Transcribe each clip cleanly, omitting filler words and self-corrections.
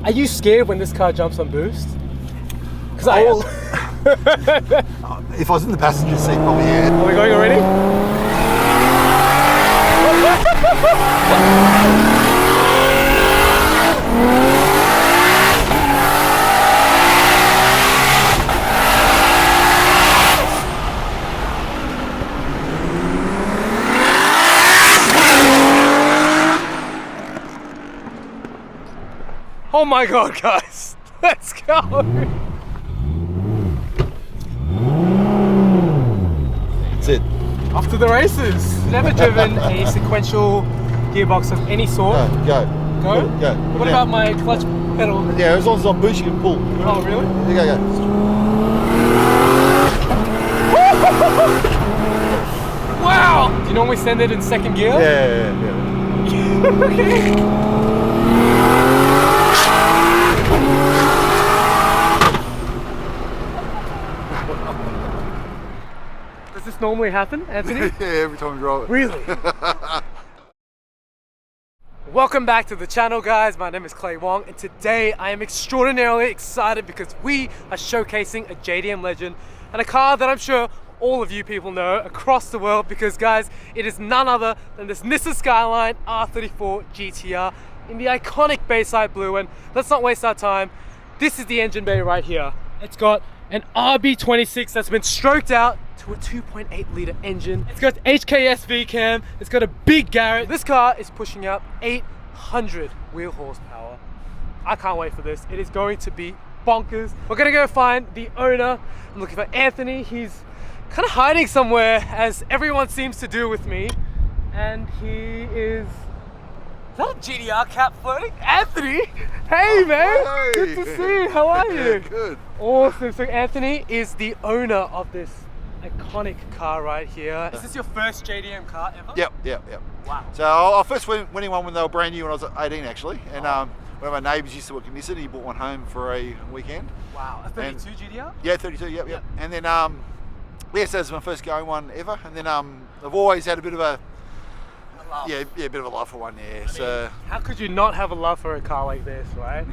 Are you scared when this car jumps on boost? Because I am. If I was in the passenger seat, probably yeah. Are we going already? Oh my god, guys! Let's go! That's it. Off to the races! Never driven a sequential gearbox of any sort. No, go. Go? Go. What about my clutch pedal? Yeah, as long as it's on boost, you can pull. Oh, really? Yeah, go. Wow! Do you normally send it in second gear? Yeah. Okay. Does this normally happen, Anthony? Yeah, every time we drive it. Really? Welcome back to the channel, guys. My name is Clay Wong, and today I am extraordinarily excited because we are showcasing a JDM legend and a car that I'm sure all of you people know across the world, because guys, it is none other than this Nissan Skyline R34 GTR in the iconic Bayside Blue. And let's not waste our time. This is the engine bay right here. It's got an RB26 that's been stroked out to a 2.8 litre engine. It's got HKS V-cam. It's got a big Garrett. This car is pushing out 800 wheel horsepower. I can't wait for this. It is going to be bonkers. We're gonna go find the owner. I'm looking for Anthony. He's kind of hiding somewhere, as everyone seems to do with me. And he is that a GTR cap floating? Anthony! Hey man! Hey. Good to see you. How are you? Yeah, good. Awesome. So Anthony is the owner of this iconic car right here. Is this your first JDM car ever? Yep. Wow. So I first went winning one when they were brand new when I was 18 actually. And one of my neighbours used to work in Nissan. He bought one home for a weekend. Wow. A 32 GTR? Yeah, 32, yep. And then, yes, that was my first going one ever. And then I've always had a bit of a a bit of a love for one, yeah. I mean, how could you not have a love for a car like this, right?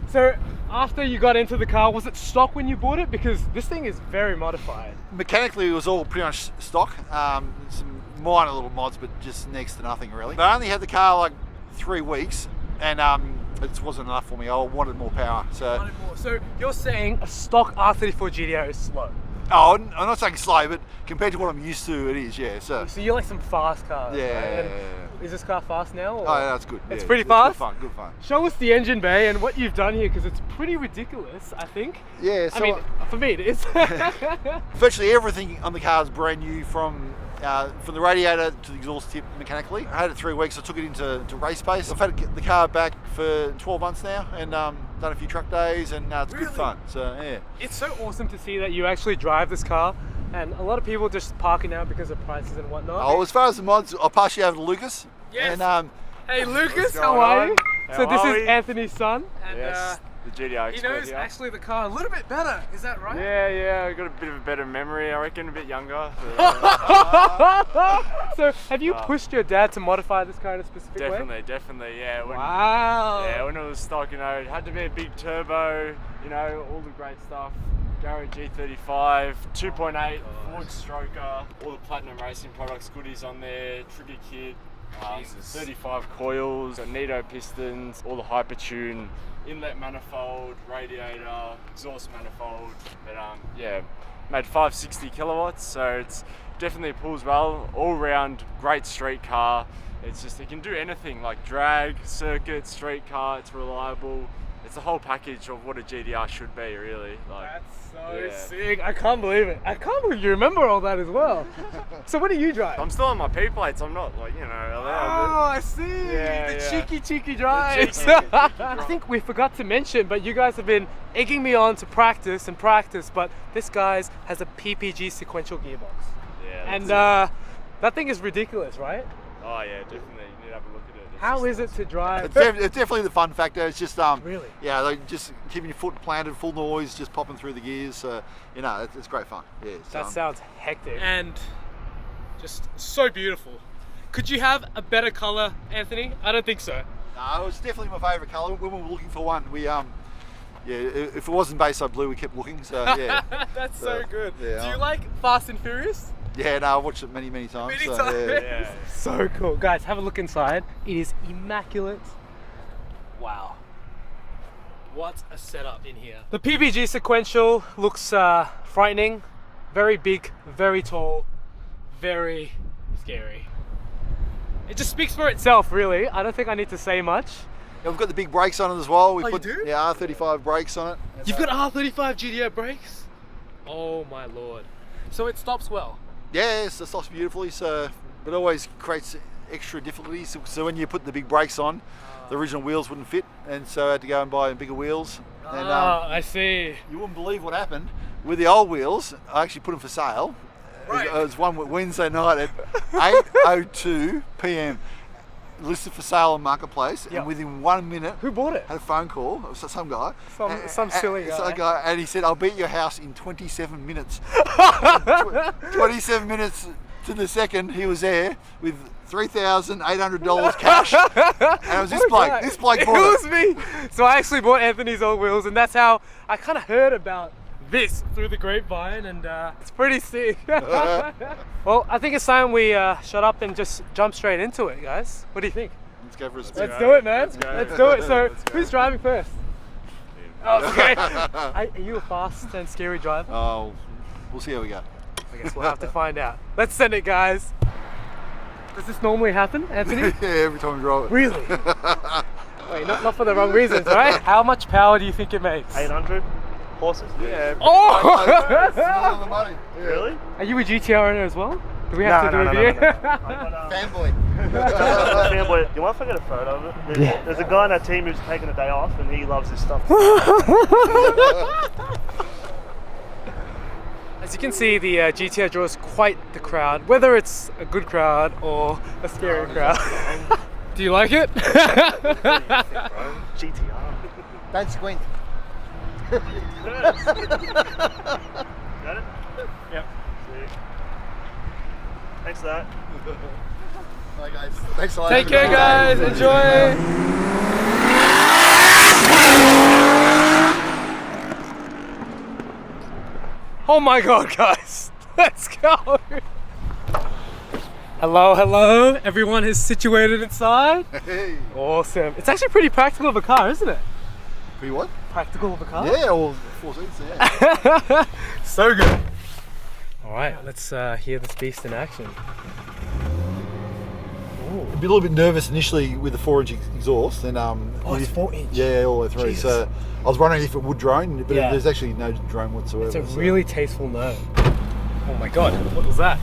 So after you got into the car, was it stock when you bought it? Because this thing is very modified. Mechanically, it was all pretty much stock. Some minor little mods, but just next to nothing really. But I only had the car like 3 weeks, and it just wasn't enough for me. I wanted more power. So you're saying a stock R34 GTR is slow? Oh, I'm not saying slow, but compared to what I'm used to, it is, yeah. So you like some fast cars, yeah. Right? Is this car fast now? Or? Oh, yeah, that's good. It's yeah, pretty fast? Good fun. Show us the engine bay and what you've done here, because it's pretty ridiculous, I think. Yeah, so I mean, for me it is. Virtually everything on the car is brand new, from the radiator to the exhaust tip mechanically. I had it 3 weeks. I took it into race pace. I've had the car back for 12 months now, and done a few truck days, and it's really? good fun. So yeah, it's so awesome to see that you actually drive this car. And a lot of people just park it now because of prices and whatnot. Oh, as far as the mods, I'll pass you over to Lucas. Yes. And, hey Lucas, how are you? So this is Anthony's son. And, yes, the GTR he knows actually the car a little bit better, is that right? Yeah, I've got a bit of a better memory, I reckon, a bit younger. So have you pushed your dad to modify this car in a specific way? Definitely, yeah. Wow. When it was stock, it had to be a big turbo, all the great stuff. Garrett G35, 2.8, Ford Stroker, all the Platinum Racing products, goodies on there, trigger kit, 35 coils, Nito pistons, all the Hypertune, inlet manifold, radiator, exhaust manifold. But made 560 kilowatts, so it's definitely pulls well, all round great street car. It's just, it can do anything like drag, circuit, street car, it's reliable. It's the whole package of what a GTR should be, really. That's so sick. I can't believe it. I can't believe you remember all that as well. So what do you drive? I'm still on my P plates. I'm not allowed. Oh, I see. The cheeky drives. I think we forgot to mention, but you guys have been egging me on to practice, but this guy's has a PPG sequential gearbox. Yeah. And that thing is ridiculous, right? Oh yeah, definitely. You need to have a look at it. How is it to drive? it's definitely the fun factor. It's just really, yeah, like just keeping your foot planted, full noise, just popping through the gears. It's great fun. Yeah, that sounds hectic and just so beautiful. Could you have a better color, Anthony? I don't think so. No, it was definitely my favourite colour. When we were looking for one, we yeah, if it wasn't Bayside Blue, we kept looking. So yeah, That's so good. Yeah, Do you like Fast and Furious? Yeah, no, I've watched it many times. Many so, times. Yeah. So cool, guys. Have a look inside. It is immaculate. Wow. What a setup in here. The PBG Sequential looks frightening. Very big, very tall, very scary. It just speaks for itself, really. I don't think I need to say much. Yeah, we've got the big brakes on it as well. We Oh, you put do? Yeah, R35 brakes on it. You've got R35 GTR brakes? Oh my lord. So it stops well? Yeah, it stops beautifully. So it always creates extra difficulties. So when you put the big brakes on, the original wheels wouldn't fit, and so I had to go and buy bigger wheels. And I see. you wouldn't believe what happened with the old wheels. I actually put them for sale. Right. It was one Wednesday night at 8:02 p.m. listed for sale on Marketplace, Yep. and within 1 minute, Who bought it? had a phone call. It was some guy, Some silly guy. Some guy, and he said, "I'll be at your house in 27 minutes." 27 minutes to the second, he was there with $3,800 cash, and it was this bloke. Right. This bloke It bought was me. So I actually bought Anthony's old wheels, and that's how I kind of heard about this through the grapevine, and it's pretty sick. Well, I think it's time we shut up and just jump straight into it, guys. What do you think? Let's go for a spin. Let's do it, man. Let's go. Let's do it. So, Let's go. who's driving first? Oh, okay. Are you a fast and scary driver? Oh, we'll see how we go. I guess we'll have to find out. Let's send it, guys. Does this normally happen, Anthony? Yeah, every time we drive it. Really? Wait, not for the wrong reasons, right? How much power do you think it makes? 800 horses. Yeah. Oh! It's all the money. Yeah. Really? Are you a GTR owner as well? Do we have to do a video? Fanboy. Fanboy. You want to get a photo of it? There's a guy in our team who's taking a day off and he loves this stuff. As you can see, the GTR draws quite the crowd, whether it's a good crowd or a scary crowd. Do you like it? GTR. Don't squint. Got it? Yep. Sick. Thanks for that. Bye guys. Thanks a lot. Take care, guys. Enjoy. Oh my god, guys. Let's go. Hello. Everyone is situated inside. Hey. Awesome. It's actually pretty practical of a car, isn't it? Pretty what? Practical of a car? Yeah, all 4 seats, yeah. So good. All right, let's hear this beast in action. Ooh. I'd be a little bit nervous initially with the 4-inch exhaust, and Oh, it's 4-inch. Yeah, all the way through. Jesus. So I was wondering if it would drone, but Yeah. there's actually no drone whatsoever. It's a so. really tasteful note. Oh my god, what was that?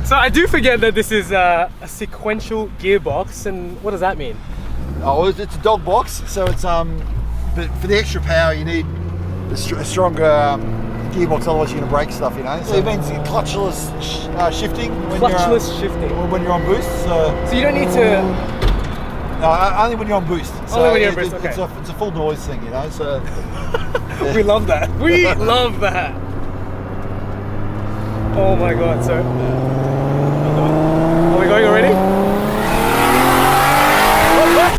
So I do forget that this is a sequential gearbox, and what does that mean? Oh, it's a dog box, so it's but for the extra power you need a stronger gearbox, otherwise you're going to break stuff, you know. So it means clutchless shifting. Clutchless shifting. When you're on boost. So you don't need to. no, only when you're on boost. So Only when you're on boost, okay. It's a full noise thing, you know. So We love that. We love that. Oh my god, so. Are we going already? What?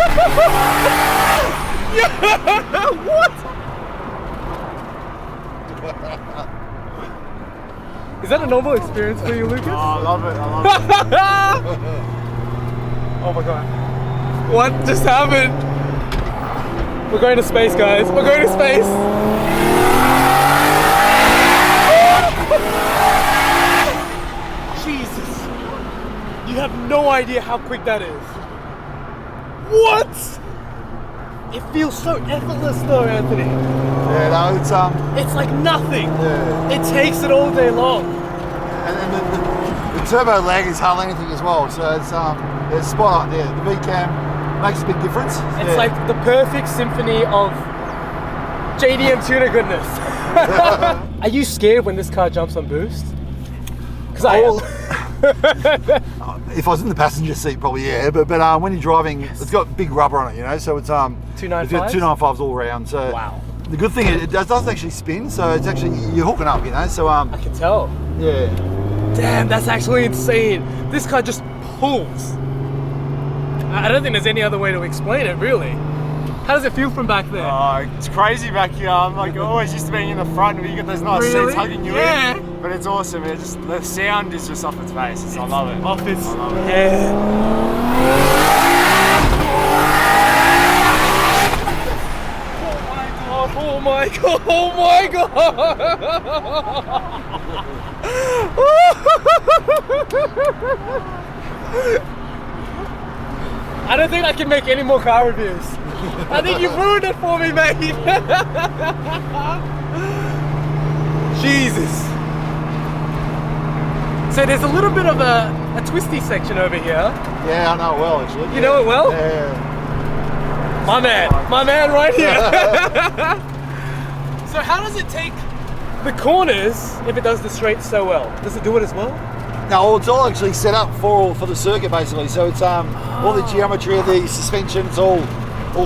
Is that a normal experience for you, Lucas? Oh, I love it. Oh my god. What just happened? We're going to space, guys. We're going to space. Jesus. You have no idea how quick that is. What? It feels so effortless though, Anthony. yeah, no, It's like nothing. yeah. It takes it all day long. And the turbo lag is hardly anything as well. So it's spot on. Yeah, the VCAM makes a big difference. It's Yeah. like the perfect symphony of JDM tuner goodness. Are you scared when this car jumps on boost? Because I am. If I was in the passenger seat, probably yeah. But when you're driving, it's got big rubber on it, you know. So it's 295s? 295s all around. So Wow. the good thing is it doesn't actually spin. So it's actually you're hooking up, you know. So I can tell. yeah. Damn, that's actually insane. This car just pulls. I don't think there's any other way to explain it, really. How does it feel from back there? Oh, it's crazy back here. I'm like always used to being in the front where you get those nice Really? seats hugging you Yeah. in. But it's awesome. It just the sound is just off its face. I love it. Off its I love it. head. Oh my god! Oh my god! I don't think I can make any more car reviews. I think you've ruined it for me, mate. Jesus. So there's a little bit of a twisty section over here. Yeah, I know it well actually. You know it well? Yeah. My man right here. So how does it take the corners if it does the straights so well? Does it do it as well? No, it's all actually set up for the circuit basically. So it's all the geometry of the suspension. It's all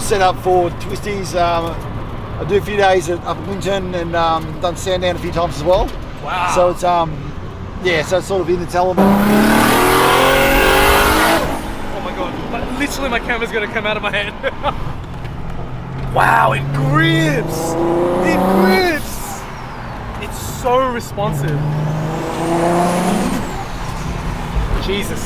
set up for twisties. I do a few days up in Winton and done sand down a few times as well. Wow. So it's yeah, so it's sort of in its element. Oh my god! Literally, my camera's gonna come out of my head. Wow! It grips. It grips. It's so responsive. Jesus.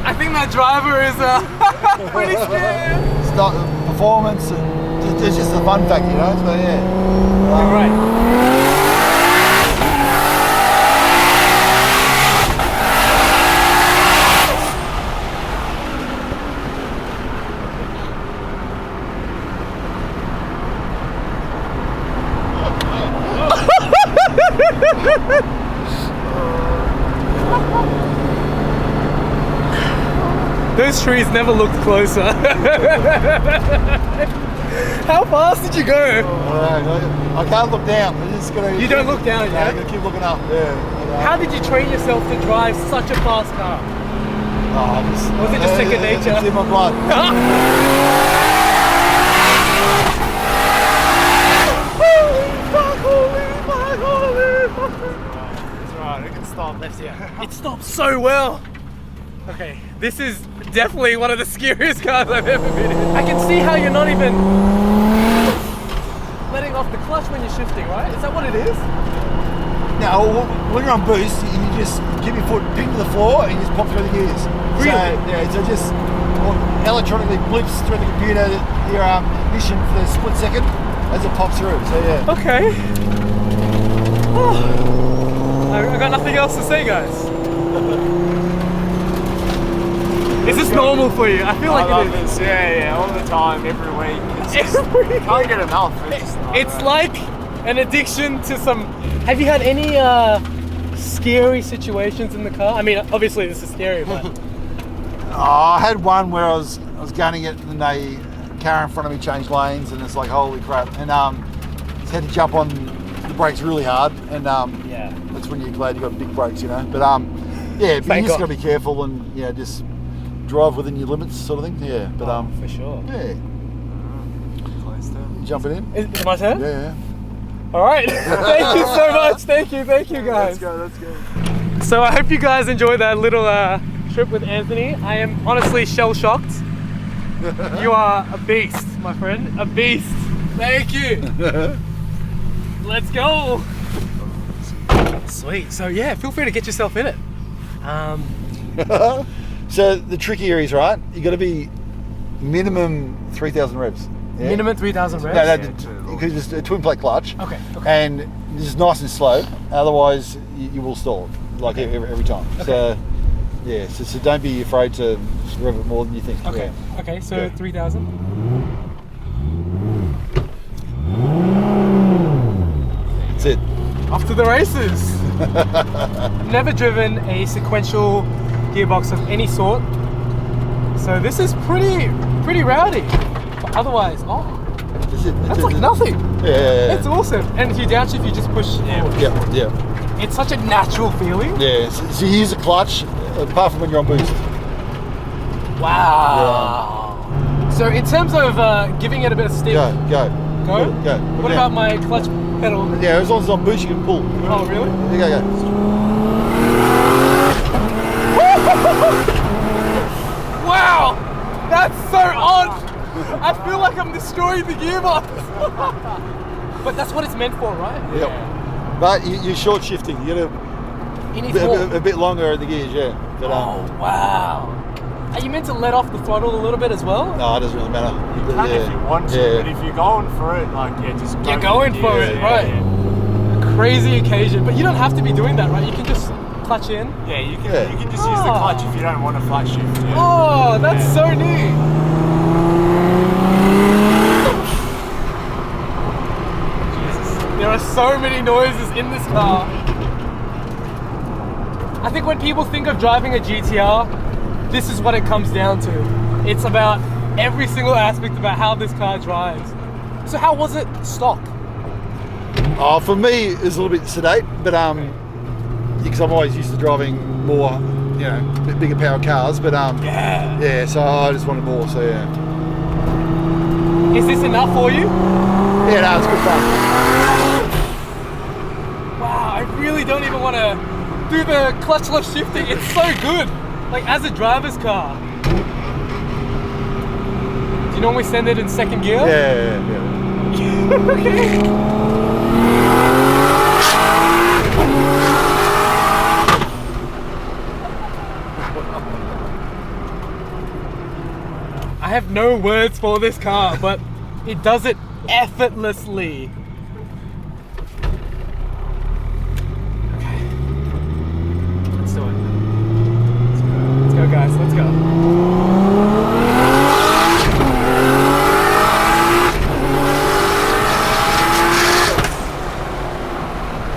I think that driver is pretty scared. It's not performance. It's just a fun factor, you know. So yeah. You're right. Those trees never looked closer. How fast did you go? I can't look down. I'm just gonna. You don't look down, Yeah, yeah? I'm gonna keep looking up. Yeah. How did you train yourself to drive such a fast car? Was it just second nature? It's in my blood. It's alright. It can stop. Left here. It stops so well. Okay, this is definitely one of the scariest cars I've ever been in. I can see how you're not even letting off the clutch when you're shifting, right? Is that what it is? No, when you're on boost, you just keep your foot pinned to the floor and you just pop through the gears. Really? So, yeah, so just electronically blips through the computer your ignition for a split second as it pops through. So yeah. Okay. Oh. I got nothing else to say, guys. Is this normal for you? I feel like I it love is. this. Yeah, all the time, every week. It's just, can't get enough. It's like an addiction to some. Have you had any scary situations in the car? I mean, obviously this is scary, but I had one where I was gunning it and a car in front of me changed lanes and it's like holy crap, and just had to jump on the brakes really hard, and yeah, that's when you're glad you got big brakes, you know. But yeah, you Thank just God. got to be careful and just drive within your limits, sort of thing. Yeah, but for sure. yeah, jumping in. Is it my turn? Yeah. All right. Thank you so much. Thank you guys. Let's go. So I hope you guys enjoyed that little trip with Anthony. I am honestly shell shocked. You are a beast, my friend. A beast. Thank you. Let's go. Sweet. So yeah, feel free to get yourself in it. So the tricky here is, right, you got to be minimum 3,000 revs. Yeah? Minimum 3,000 revs. No, because it's a twin plate clutch. Okay. And just nice and slow. Otherwise, you will stall like every time. Okay. So yeah, so don't be afraid to rev it more than you think. Okay. Yeah. Okay. So Yeah. 3,000. That's it. Off to the races. Never driven a sequential gearbox of any sort, so this is pretty rowdy. But otherwise, that's like nothing. Yeah. It's awesome. And if you downshift, you just push forward. Yeah. It's such a natural feeling. Yeah. So you use a clutch apart from when you're on boost. Wow. So in terms of giving it a bit of stick, Go. Go? Go. What about my clutch pedal? Yeah, as long as it's on boost, you can pull. Oh, really? Go. destroying the gearbox. But that's what it's meant for, right? Yep. But you're short shifting. You get a bit longer in the gears, yeah. But, oh wow! Are you meant to let off the throttle a little bit as well? No, it doesn't really matter. You can if you want to, but if you're going for it, like just you're going for it, right? Yeah. Crazy occasion, but you don't have to be doing that, right? You can just clutch in. Yeah, you can just use the clutch if you don't want to flat shift. Yeah. Oh, that's so neat. Jesus, there are so many noises in this car. I think when people think of driving a GTR, this is what it comes down to. It's about every single aspect about how this car drives. So how was it stock? Oh, for me, it's a little bit sedate, but because I'm always used to driving more, you know, bigger power cars. But yeah. So I just wanted more. So yeah. Is this enough for you? Yeah, no, it's good fun. Wow, I really don't even want to do the clutchless shifting. It's so good. Like as a driver's car. Do you normally send it in second gear? Yeah. Okay. I have no words for this car, but it does it effortlessly. Okay. Let's do it. Let's go, guys. Let's go.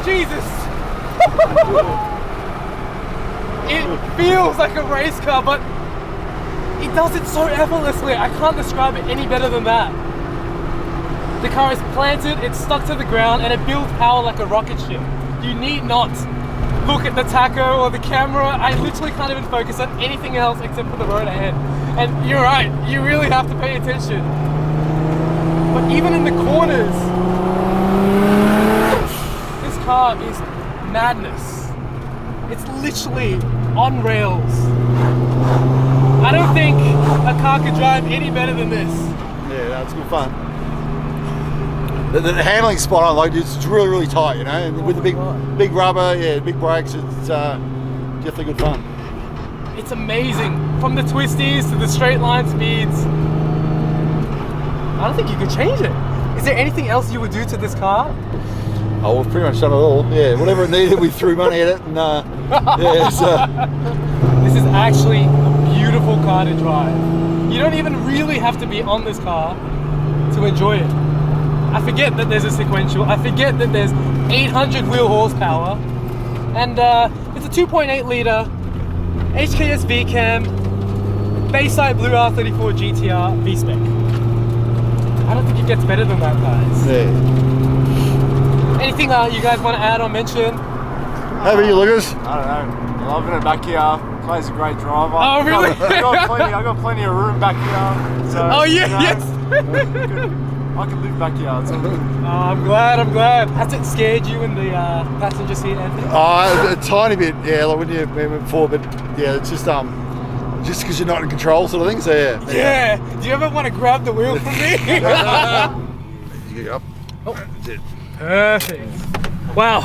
Jesus! It feels like a race car, but it does it so effortlessly. I can't describe it any better than that. The car is planted, it's stuck to the ground, and it builds power like a rocket ship. You need not look at the tacho or the camera. I literally can't even focus on anything else except for the road ahead. And you're right, you really have to pay attention. But even in the corners, this car is madness. It's literally on rails. I don't think a car could drive any better than this. Yeah, that's good fun. The handling's spot on, like it's really, really tight, you know, and with the big rubber, big brakes, it's definitely good fun. It's amazing, from the twisties to the straight line speeds. I don't think you could change it. Is there anything else you would do to this car? Oh, we've pretty much done it all. Yeah, whatever it needed, we threw money at it, and This is actually a beautiful car to drive. You don't even really have to be on this car to enjoy it. I forget that there's a sequential. I forget that there's 800 wheel horsepower, and it's a 2.8 litre HKS V-Cam Bayside Blue R34 GTR V-Spec. I don't think it gets better than that, guys. Yeah. Anything you guys want to add or mention? How about you, Lucas? I don't know. Loving it back here. Clay's a great driver. Oh, really? I got plenty of room back here. So, oh, yeah, yes. I can live back here. It's all good. Oh, I'm glad. Has it scared you in the passenger seat, Anthony? A tiny bit, yeah, like when you went before, but yeah, it's just because you're not in control sort of thing, so yeah. Do you ever want to grab the wheel from me? You go up. Oh, that's it. Perfect. Wow,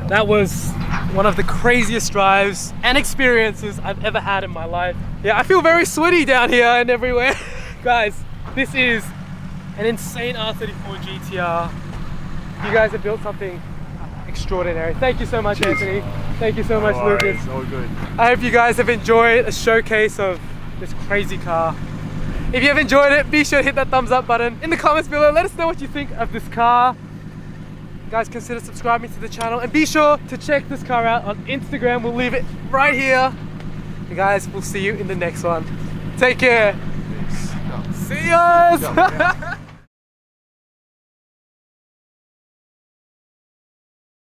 that was one of the craziest drives and experiences I've ever had in my life. Yeah, I feel very sweaty down here and everywhere. Guys, this is an insane R34 GTR. You guys have built something extraordinary. Thank you so much, Anthony. Thank you so much, Lucas. It's all good. I hope you guys have enjoyed a showcase of this crazy car. If you have enjoyed it, be sure to hit that thumbs up button. In the comments below, let us know what you think of this car. Guys, consider subscribing to the channel and be sure to check this car out on Instagram. We'll leave it right here. And guys, we'll see you in the next one. Take care. See yous.